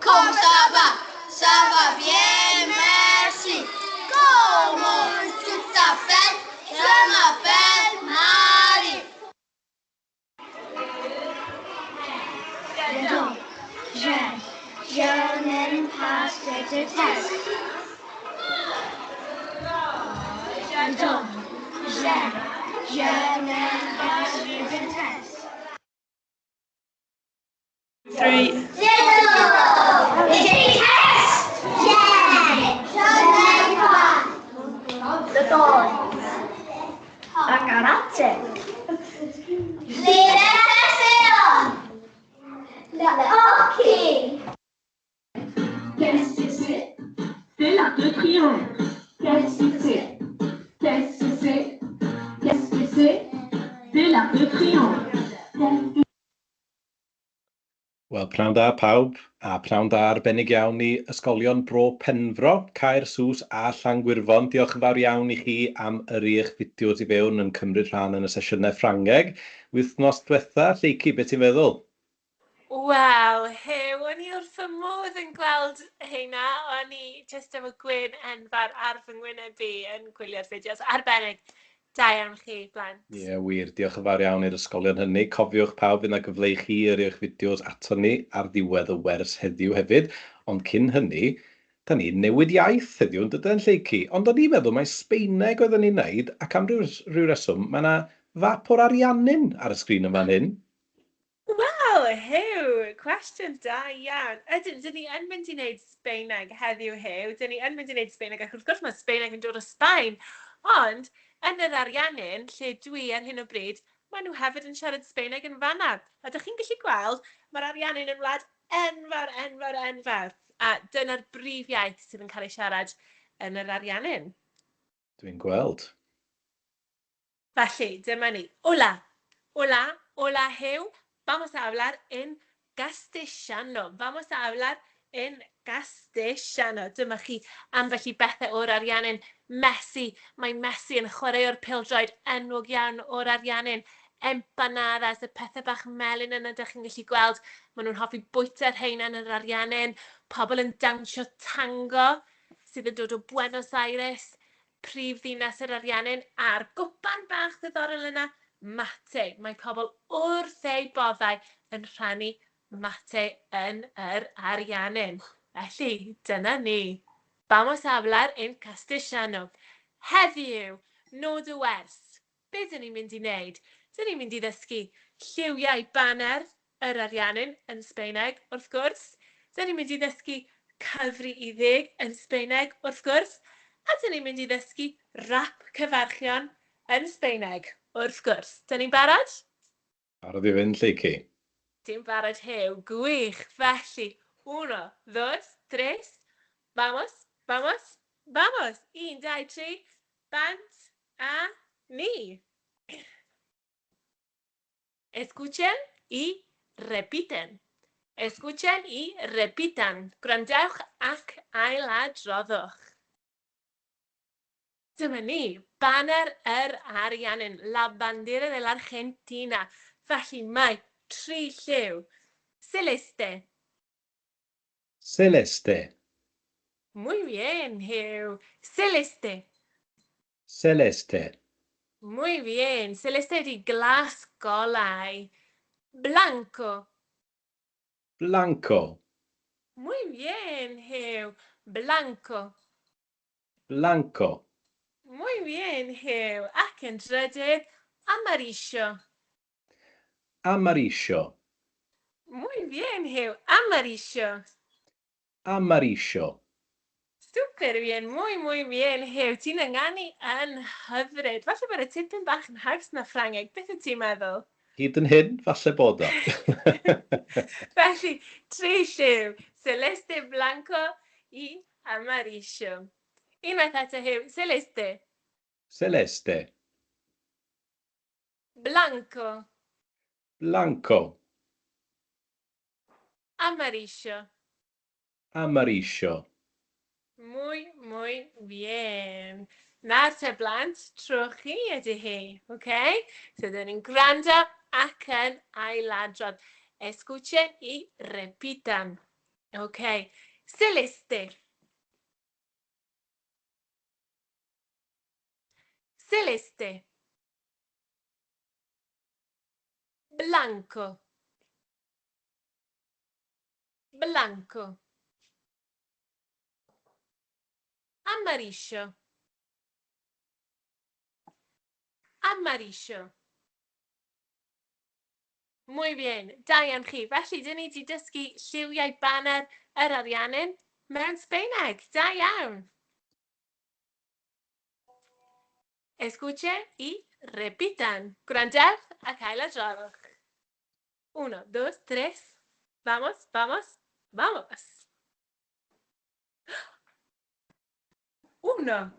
¿Cómo ça va? Ça va bien, merci. Comment tu t'appelles? Je m'appelle Marie. Je n'aime pas ce test. Je n'aime pas ce test. 3. A carattere. L'irritazione. Occhi. Qu'est-ce que c'est? C'est l'arc de triomphe. Qu'est-ce que c'est? Qu'est-ce que c'est? Qu'est-ce que c'est? C'est l'arc de triomphe. Wel, pnawn da pawb, a pnawn da arbennig iawn i ysgolion Bro Penfro, Caer Sws a Llangwirfon. Diolch yn fawr iawn i chi am yrru eich fideos i fewn yn cymryd rhan yn y sesiynau Ffrangeg. Wythnos diwetha, Lleucu, beth ti'n feddwl? Wel, o'n i wrth fy modd yn gweld heina, o'n i jyst efo gwyn enfawr ar fy ngwyneb i yn gwylio'r fideos. Arbennig, da iawn chi, blant. Ie, wir, diolch yn fawr iawn i'r ysgolion hynny. Cofiwch pawb fydd yna gyfle i chi yrru eich fideos ato ni ar ddiwedd y wers heddiw hefyd. Ond cyn hynny, da ni newid iaith heddiw yn dydyn Lleucu. Ond o'n i'n meddwl mae Sbaeneg oedden ni'n neud, ac am ryw reswm, mae yna fap o'r ariannin ar y sgrin yn fan hyn. Wel, cwestiwn da iawn. Ydyn ni yn mynd i wneud Sbaeneg heddiw dyn ni yn mynd i wneud Sbaeneg, ac wrth gwrs mae Sbaeneg yn dod o Sbaen, ond yn yr ariannin, lle dwi ar hyn o bryd, maen nhw hefyd yn siarad Sbaeneg yn fanna. A ydych chi'n gallu gweld, mae'r ariannin yn wlad enfawr, a dyna'r brif iaith sydd yn cael ei siarad yn yr ariannin. Dwi'n gweld. Felly, dyma ni. Hola, vamos a hablar en castellano. Vamos a hablar en castellano. Dyma chi ambell i bethau o'r ariannin. Messi, mae Messi yn chwaraeo'r pêl-droed enwog iawn o'r ariannin. Empanadas, y pethau bach melyn yna ydych chi'n gallu gweld. Maen nhw'n hoffi bwyta'r heina yn yr ariannin. Pobl yn dawnsio tango sydd yn dod o Buenos Aires, prif ddinas yr ariannin, a'r gwpan bach ddiddorol yna, mate. Mae pobl wrth eu boddau yn rhannu mate yn yr ariannin. Felly, dyna ni. Vamos a hablar en castellano. Heddiw, nod y wers. Be dyn ni'n mynd i wneud? Dyn ni'n mynd i ddysgu lliwiau baner yr ariannin yn Sbaeneg, wrth gwrs. Dyn ni'n mynd i ddysgu cyfri i ddeg yn Sbaeneg, wrth gwrs. A dyn ni'n mynd i ddysgu rap cyfarchion yn Sbaeneg, wrth gwrs. Dyn ni'n barod? Barod i fynd, Lleucu. Ti'n barod gwych. Felly, 1, 2, 3, vamos, vamos, vamos. 1, 2, 3, bant a ni. Escuchen y repiten. Escuchen y repitan. Gwrandewch ac ailadroddwch. Dyma ni, baner yr ariannin, la bandera de l'Argentina. Felly mae 3 lliw. Celeste. Celeste. Muy bien, Hugh. Celeste. Celeste. Muy bien. Celeste di glas golau. Blanco. Blanco. Muy bien, Hugh. Blanco. Blanco. Muy bien, Hugh. Ac yn drydydd, amarillo. Amarillo. Muy bien, Hugh. Amarillo. Amarillo. Super bien, muy bien, Hugh. Ti'n ynganu yn hyfryd. Falle bod y tipyn bach yn haws na Ffrangeg. Beth wyt ti'n meddwl? Hyd yn hyn, falle bod o. Felly, 3 lliw. Celeste, Blanco i amarillo. Unwaith eto, Hugh. Celeste. Celeste. Blanco. Blanco. Amarillo. Amarillo. Muy bien. Nawr te blant, trwch chi ydy hi, okay? So, dyn ni'n gwrando ac yn ailadrodd. Escuchen y repitan. Ok. Celeste. Celeste. Blanco. Blanco. Amarillo. Amarillo. Muy bien. Da iawn chi. Felly, dyn ni wedi dysgu lliwiau banner yr ariannin mewn Sbaeneg. Da iawn. Escuchen y repitan. Gwrandewch ac ailadroddwch. 1, 2, 3. Vamos, vamos, vamos. 1,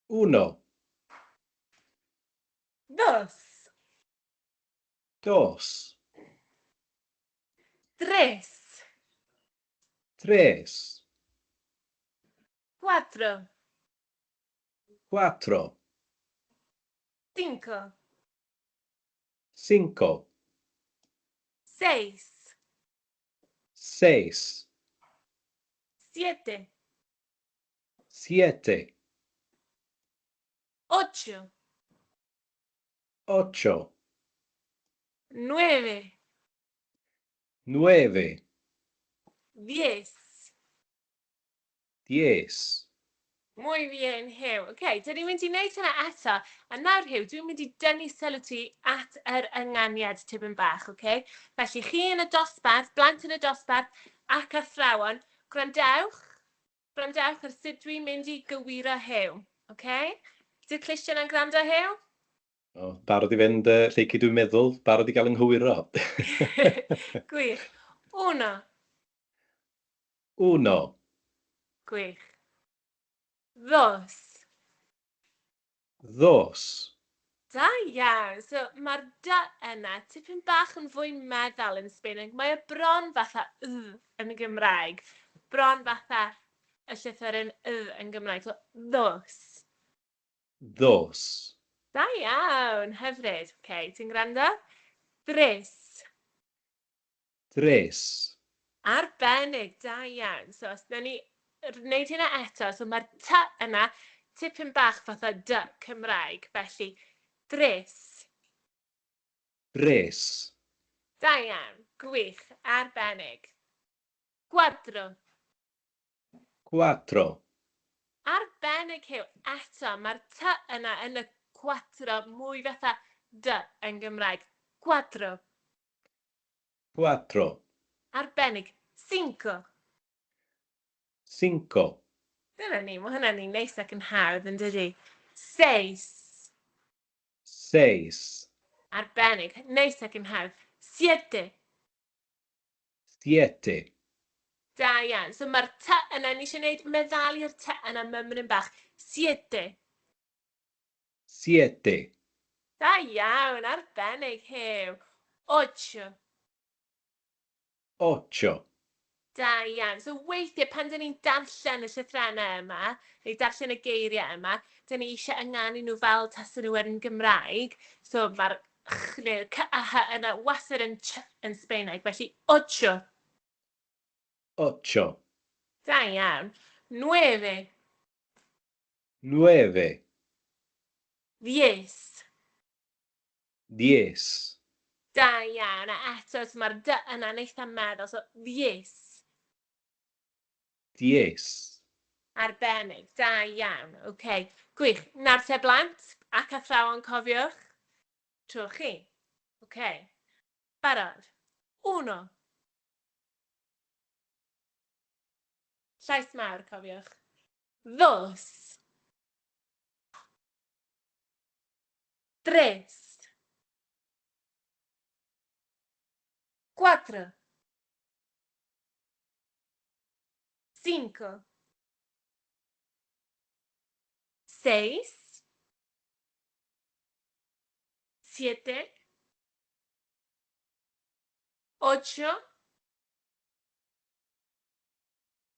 1, 2, 2, 3, 3, 4, 4, 5, 5, 6, 6, 7, 7, 8, 8, 9, 9, 10. 10. Muy bien, Hugh. OK, dyn ni'n mynd i wneud hynna eto. A nawr, Hugh, dwi'n mynd i dynnu sylw ti at yr ynganiad tipyn bach, OK? Felly, chi yn y dosbarth, blant yn y dosbarth, ac athrawon, gwrandewch ar sut dwi'n mynd i gywiro Hugh, OK? Di'r clistian yn gwrando, Hugh? O, barod i fynd lle cy dwi'n meddwl, barod i gael ynghywiro. Gwych. 1. 1, Gwych. 2. 2, Da iawn. So, mae'r dy yna tipyn bach yn fwy meddal yn Sbaeneg. Mae e bron fatha yn Gymraeg. Bron fatha y llythyr yn Gymraeg. So, 2. 2, Da iawn. Hyfryd. OK, ti'n gwrando? 3. 3, Arbennig. Da iawn. So, os dyn ni wneud hynna eto, so mae'r ty yna tipyn bach fatha dy Cymraeg. Felly, 3. 3, Da iawn. Gwych. Arbennig. 4. 4, Arbennig Hugh. Eto, mae'r ty yna yn y 4 mwy fatha dy yn Gymraeg. 4. 4, Arbennig. 5. 5, Dyna ni, mae hynny'n un neis ac yn hawdd yn dydi. 6. 6, Arbennig. Neis ac yn hawdd. 7. 7, Da iawn. So mae'r ty yna, ni eisiau gwneud meddalu'r ty yna mymryn bach. 7. 7, Da iawn. Arbennig Hugh. 8. 8, Da iawn. So weithiau pan dyn ni'n darllen y llythrennau yma, neu darllen y geiriau yma, dyn ni eisiau ynganu nhw fel tasyn nhw yn Gymraeg. So mae'r neu'r cy a hy yna wasad yn ch yn Sbaeneg. Felly 8. 8, Da iawn. 9. 9, 10. 10, Da iawn. A eto, so mae'r dy yna'n eitha meddwl. So 10. 10. Arbennig. Da iawn. OK. Gwych. Nawr te blant ac athrawon cofiwch. Trwch chi. OK. Barod. 1. Llais mawr, cofiwch. 2. 3. 4. 5. 6. 7. 8.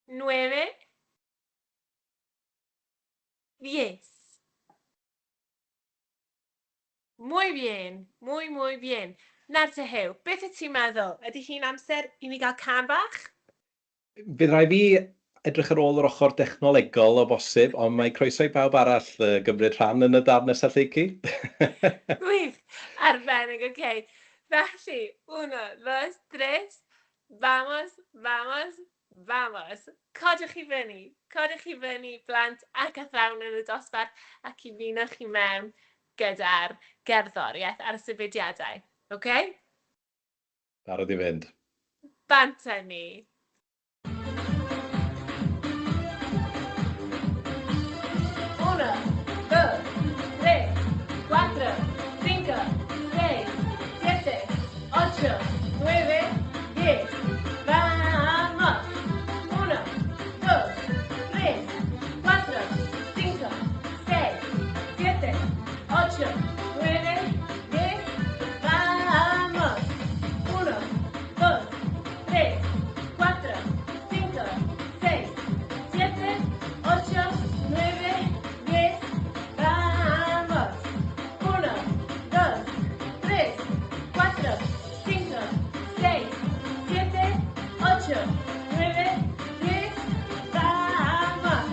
9. 10. Muy bien, muy bien. Nawr te Huw, beth y ti'n meddwl? Ydy hi'n amser i ni gael can bach? Bydd rhaid fi edrych ar ôl yr ochr dechnolegol o bosib, ond mae croeso i bawb arall gymryd rhan yn y darn nesaf Lleucu. Gwych, arbennig, oce. Felly, 1, 2, 3, vamos, vamos, vamos. Codwch i fyny, blant ac athrawn yn y dosbarth ac i funwch chi mewn gyda'r gerddoriaeth a'r sefydliadau. Oce? Barod i fynd. Banta ni. 1, 2, 3, 4, 5, 6, 7, 8, 9, 10. Vamos. 1, 2, 3, 4, 5, 6, 7, 8, 9, 10. Vamos. 1, 2, 3, 4, 5, 6, 7, 8, 9, 10. Vamos. 1, 2, 3, 4, 5, 6, 7, 8, 9, 10. Vamos.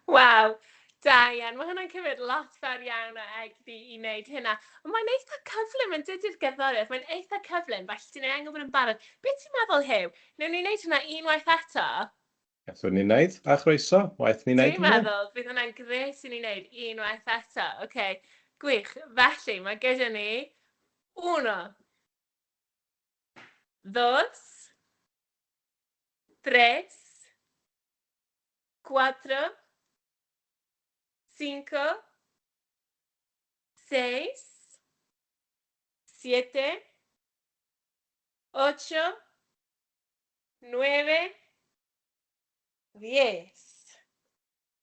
Waw, da iawn. Mae hwnna'n cymryd lot fawr iawn o egni i wneud hynna. Ond mae'n eitha cyflym yn dydy'r gerddoriaeth. Mae'n eitha cyflym, felly ti'n angen bod yn barod. Beth ti'n meddwl, Huw? Newn ni wneud hwnna unwaith eto? Gallwn ni wneud, a chroeso, waith ni wneud Dwi'n meddwl bydd hwnna'n gres i ni wneud unwaith eto. Oce, gwych. Felly, mae gyda ni 1, 2, 3, 4, 5, 6, 7, 8, 9, 10.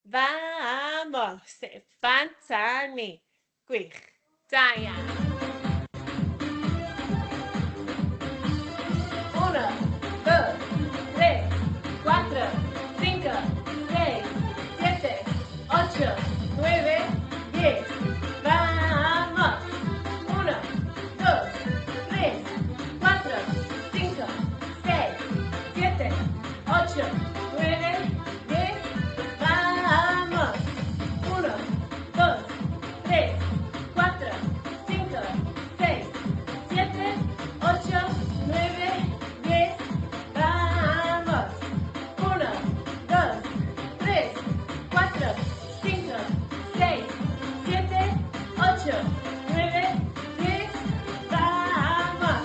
Vamos. Fanta ni. Gwych. Da iawn. 1, 2, 3, 4, 5, 6, 7, 8, 9, 10. Vamos. 1, 2, 3, 4, 5, 6, 7, 8, 9, 10. Vamos. 1, 2, 3, 4, 5, 6, 7, 8, 9, 10. Vamos. 1, 2, 3, 4, 5, 6, 7, 8, 9, 10. Vamos.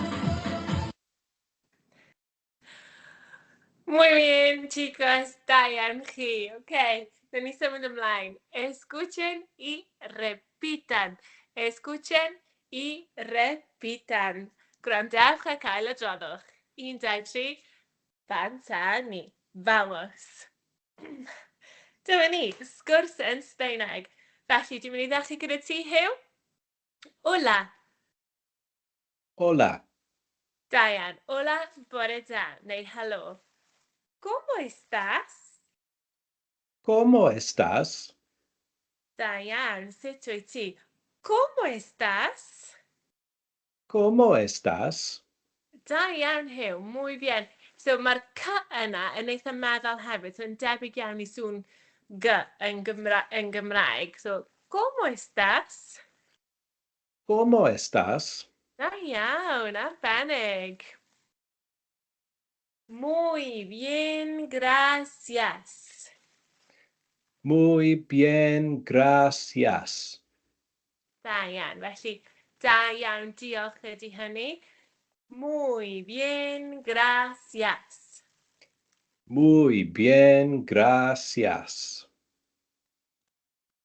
Muy bien, chicos. Da iawn chi. Ok, then ni symud ymlaen. Escuchen y repitan. Escuchen y repitan. Gwrandewch a cael adroddwch. 1, 2, 3. Fanta ni. Vamos. Dyma ni, sgwrs yn Sbaeneg. Felly, dwi'n mynd i ddechrau gyda ti, Huw? Hola. Hola, Da iawn. Hola, bore da. Neu helo. ¿Cómo estás? ¿cómo estás? Da iawn. Sut wyt ti? ¿Cómo estás? ¿Cómo estás? Da iawn, Huw. Muy bien. So, mae'r C yna yn eitha meddal hefyd. So, yn debyg iawn i sŵn G yn Gymraeg. So, ¿cómo estás? ¿Cómo estás? Da iawn, arbennig. Muy bien, gracias. Muy bien, gracias. Da iawn. Felly, da iawn, diolch ydy hynny. Muy bien, gracias. Muy bien, gracias.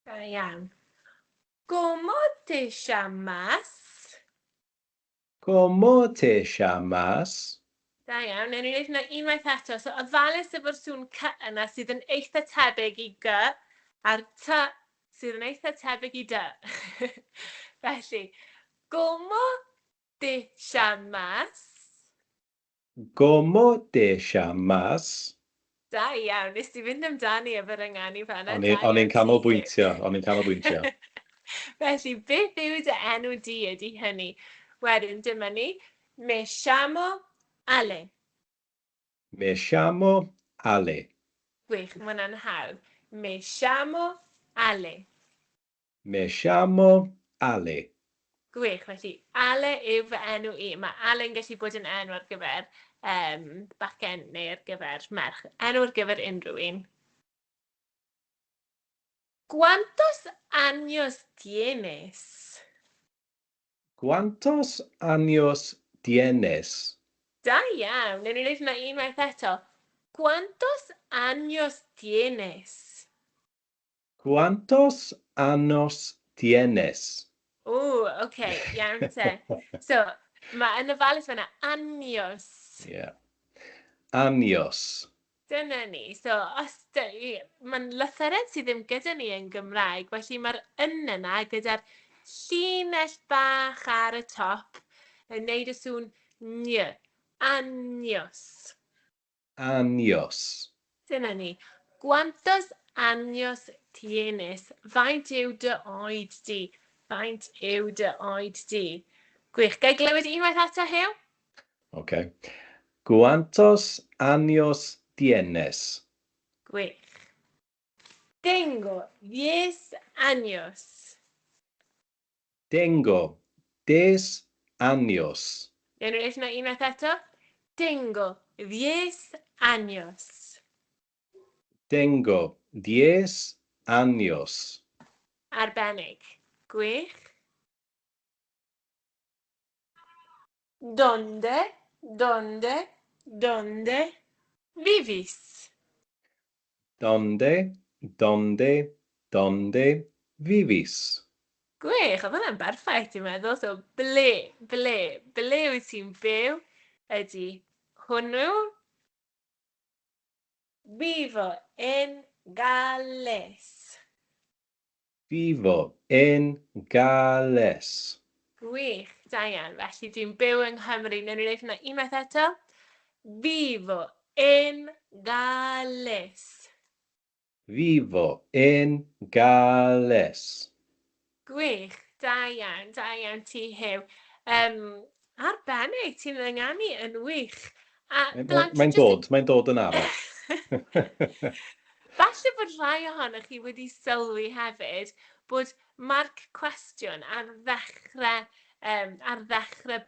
Da iawn. ¿Cómo te llamas? ¿Cómo te llamas? Da iawn, newn ni wneud hynna unwaith eto. So, ofalus efo'r sŵn C yna sydd yn eitha tebyg i G, a'r T sydd yn eitha tebyg i D. Felly, ¿cómo te llamas? ¿Cómo te llamas? Da iawn, nes ti fynd amdani efo'r ynganu fanna. O'n i'n canolbwyntio. Felly, beth yw dy enw di ydy hynny? Wedyn, dyma ni. Me llamo Ale. Me llamo Ale. Gwych, mae hwnna'n hawdd. Me llamo Ale. Me llamo Ale. Gwych, felly Ale yw fy enw i. Mae Ale yn gallu bod yn enw ar gyfer bacen neu ar gyfer merch. Enw ar gyfer unrhyw un. ¿Cuántos años tienes? ¿Cuántos años tienes? Da iawn. Newn ni wneud hwnna unwaith eto. ¿Cuántos años tienes? ¿Cuántos años tienes? Okay, iawn te. So, mae yn y falus fanna años. Yeah. Años. Dyna ni. So, os mae'n lythyren sydd ddim gyda ni yn Gymraeg, felly mae'r yna gyda'r llinell bach ar y top yn neud y sŵn ny. Años. Años. Dyna ni. ¿Cuántos años tienes? Faint yw dy oed di? Faint yw dy oed di? Gwych. Gai glywed unwaith eto, Huw? Okay. ¿Cuántos años tienes? Gwych. Tengo 10 años. Tengo 10 años. Newn ni wneud hwnna unwaith eto. Tengo 10 años. Tengo 10 años. Arbennig. Gwych. ¿Dónde vivis? ¿Dónde vivis? Gwych, oedd hwnna'n berffaith, dwi'n meddwl. So, ble wyt ti'n byw? Ydy hwnnw. Vivo en Gales. Vivo en Gales. Gwych, da iawn. Felly dwi'n byw yng Nghymru. Newn ni wneud hwnna unwaith eto. Vivo en Gales. Vivo en Gales. Gwych, da iawn ti Huw. Arbennig, ti'n ynganu yn wych. Mae'n dod yn araf. Falle bod rhai ohonoch chi wedi sylwi hefyd bod marc cwestiwn ar ddechrau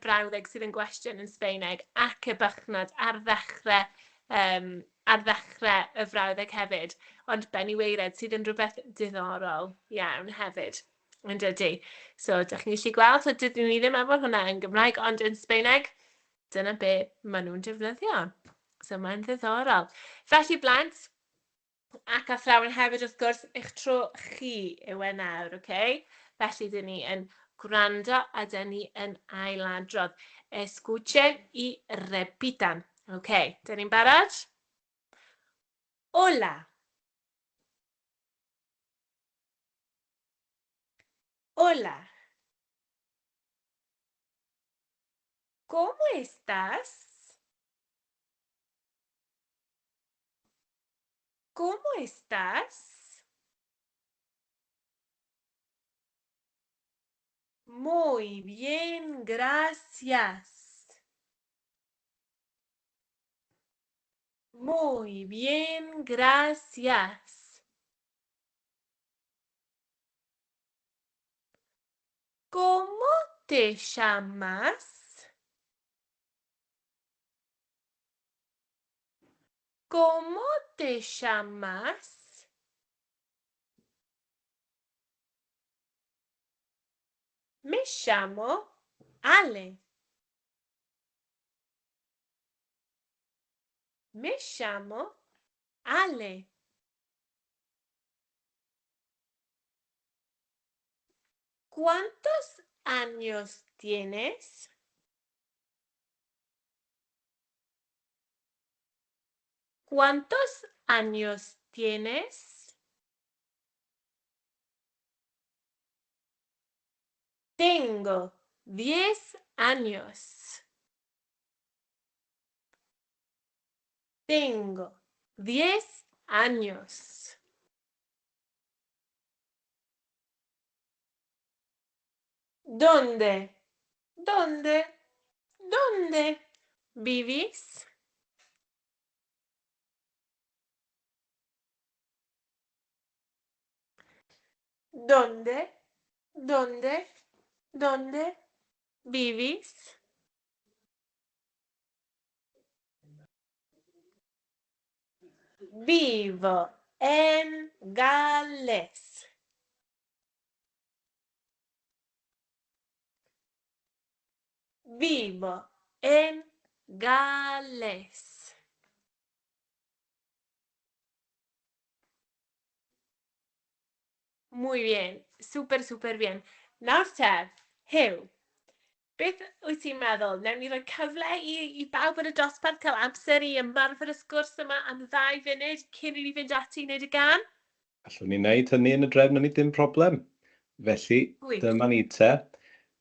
brawddeg sydd yn gwestiwn yn Sbaeneg ac y bychnod ar ddechrau y frawddeg hefyd. Ond Benny Weired sydd yn rhywbeth diddorol iawn hefyd. Yn dydy. So, dych chi'n gallu gweld, so dydyn ni ddim efo hwnna yn Gymraeg, ond yn Sbaeneg, dyna be maen nhw'n defnyddio. So, mae'n ddiddorol. Felly, blant, ac athrawon hefyd, wrth gwrs, eich tro chi yw e nawr, okay? Felly, dyn ni yn gwrando a dyn ni yn ailadrodd. Escuchen y repitan. Okay, dyn ni'n barod? Hola. Hola. ¿Cómo estás? ¿Cómo estás? Muy bien, gracias. Muy bien, gracias. ¿Cómo te llamas? ¿Cómo te llamas? Me llamo Ale. Me llamo Ale. ¿Cuántos años tienes? ¿Cuántos años tienes? Tengo 10 años. Tengo 10 años. ¿Dónde? ¿Dónde? ¿Dónde vivís? ¿Dónde? ¿Dónde? ¿Dónde vivís? Vivo en Gales. Vivo en Gales. Muy bien, súper bien. Nawr te, Huw, beth wyt ti'n meddwl? Newn ni roi cyfle i bawb yn y dosbarth cael amser i ymarfer y sgwrs yma am 2 funud cyn i ni fynd ati i wneud y gân? Allwn ni wneud hynny yn y drefn yn dim problem. Felly, Gwych. dyma ni te.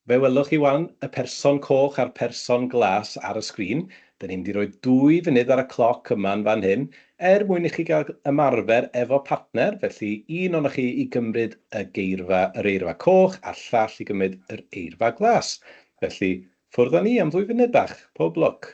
Fe welwch chi wan y person coch a'r person glas ar y sgrin. Da ni'n mynd i roi 2 funud ar y cloc yma yn fan hyn, mwyn i chi gael ymarfer efo partner. Felly, un o'ch chi i gymryd yr eirfa coch, a llall i gymryd yr eirfa glas. Felly, ffwrdd â ni am 2 funud bach. Pob lwc.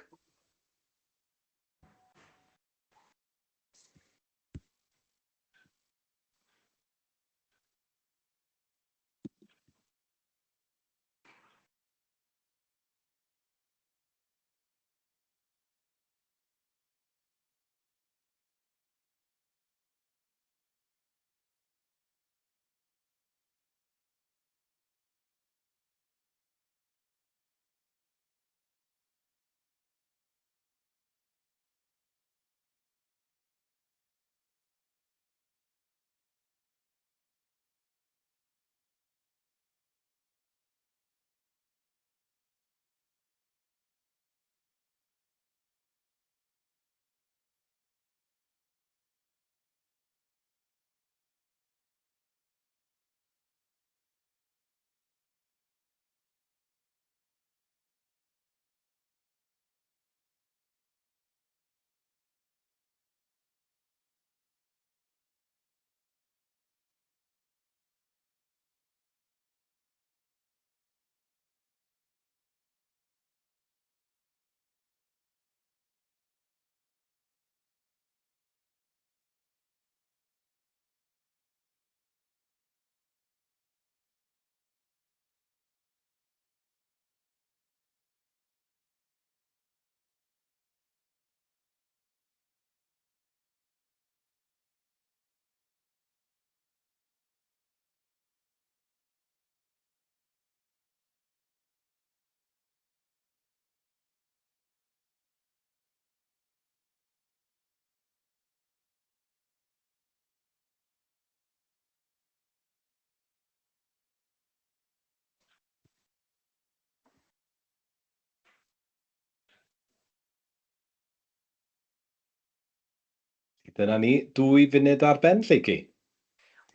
Dyna ni 2 funud ar ben, Lleucu.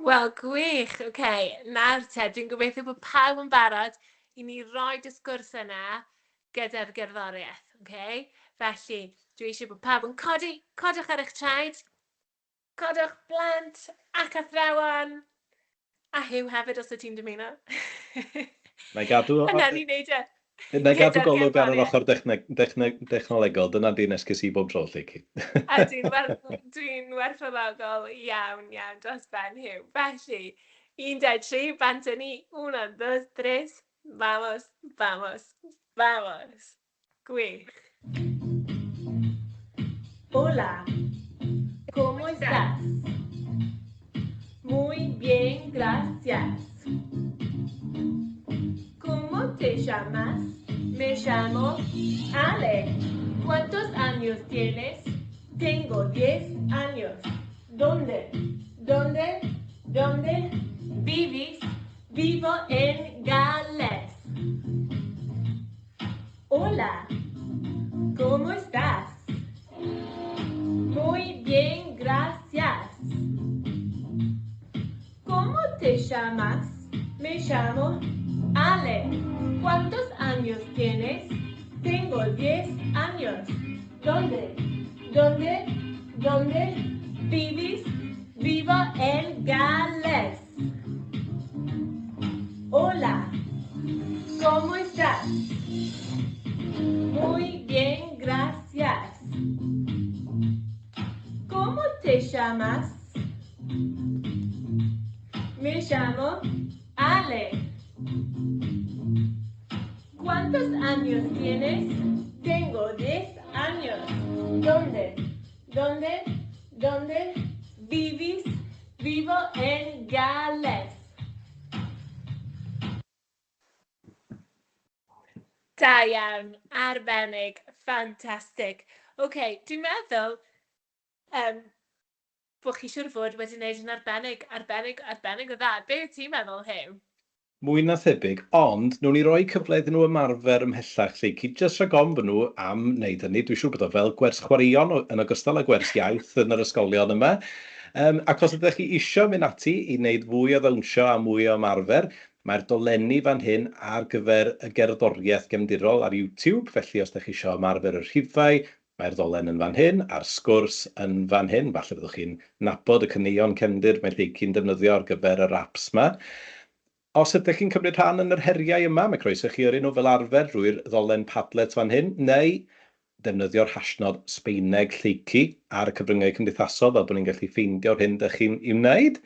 Wel, gwych. Nawr te, dwi'n gobeithio bod pawb yn barod i ni roi sgwrs yna gyda'r gerddoriaeth. Felly, dwi eisiau bod pawb yn codwch ar eich traed, codwch blant ac athrawon, a Huw hefyd os y ti'n dymuno. Na i gadw Yna ni'n neud e. golwg ar yr ochr dechnolegol. Dyna di'n esgus i bob tro, Lleucu. A dwi'n werthfawrogol iawn dros ben Huw. Felly, 1, 2, 3, bant ni. 1, 2, 3. Vamos, vamos, vamos. Gwych. Hola, ¿cómo estás? Muy bien, gracias. ¿Cómo te llamas? Me llamo Ale. ¿Cuántos años tienes? Tengo 10 años. ¿Dónde? ¿Dónde? ¿Dónde vivís? Vivo en Gales. Hola, ¿cómo estás? Muy bien, gracias. ¿Cómo te llamas? Me llamo Ale. ¿Cuántos años tienes? Tengo 10 años. ¿Dónde? ¿Dónde? donde vives? Vivo en Gales. Hola, ¿cómo estás? Muy bien, gracias. ¿Cómo te llamas? Me llamo Ale. ¿Cuántos años tienes? Tengo 10 años. ¿Dónde vives? Vivo en Gales. Da iawn, arbennig, ffantastig. OK, dwi'n meddwl bod chi siŵr fod wedi gwneud yn arbennig o dda. Be wyt ti'n meddwl, Huw? Mwy na thebyg, ond nhw'n ni roi cyfle iddyn nhw ymarfer ymhellach Lleucu, jyst rhag ofn bod nhw am wneud hynny. Dwi'n siŵr bod o fel gwers chwaraeon yn ogystal â gwers iaith yn yr ysgolion yma. Ac os ydych chi isio mynd ati i wneud fwy o ddawnsio a mwy o ymarfer, mae'r dolenni fan hyn ar gyfer y gerddoriaeth gefndirol ar YouTube, felly os ydych chi isio ymarfer y rhifau, mae'r ddolen yn fan hyn, a'r sgwrs yn fan hyn. Falle byddwch chi'n nabod y caneuon cefndir mae Lleucu'n defnyddio ar gyfer yr apps yma. Os ydych chi'n cymryd rhan yn yr heriau yma, mae croeso chi yrru nhw fel arfer drwy'r ddolen Padlet fan hyn, neu defnyddio'r hashnod Sbaeneg Lleucu ar y cyfryngau cymdeithasol, fel bod ni'n gallu ffeindio'r hyn ydych chi'n i'w wneud.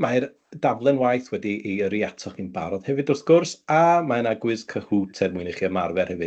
Mae'r daflen waith wedi ei yrru atoch chi'n barod hefyd wrth gwrs, a mae yna gwiz Kahoot mwyn i chi ymarfer hefyd.